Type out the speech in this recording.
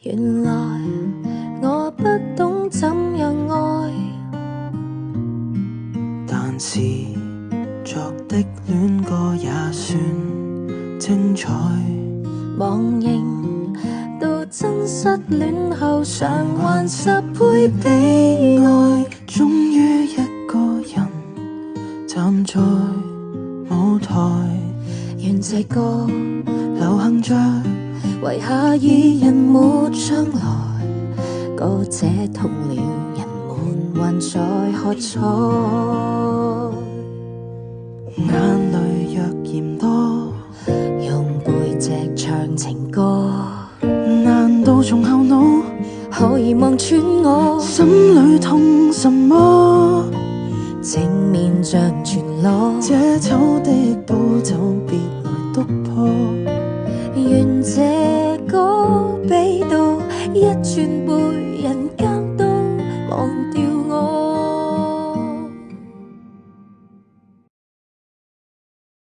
原來我不懂怎樣愛，但是作的戀歌也算精彩。忘形到真失戀後償還10倍悲哀。終於一個人站在舞台，願這歌流行着遺下二人沒將來，歌者痛了，人們還在喝彩。眼淚若嫌多，用背脊唱情歌，難道從後腦可以望穿我心裏痛什麼？正面像全裸，這醜的補酒別來督破。願這歌比到一轉背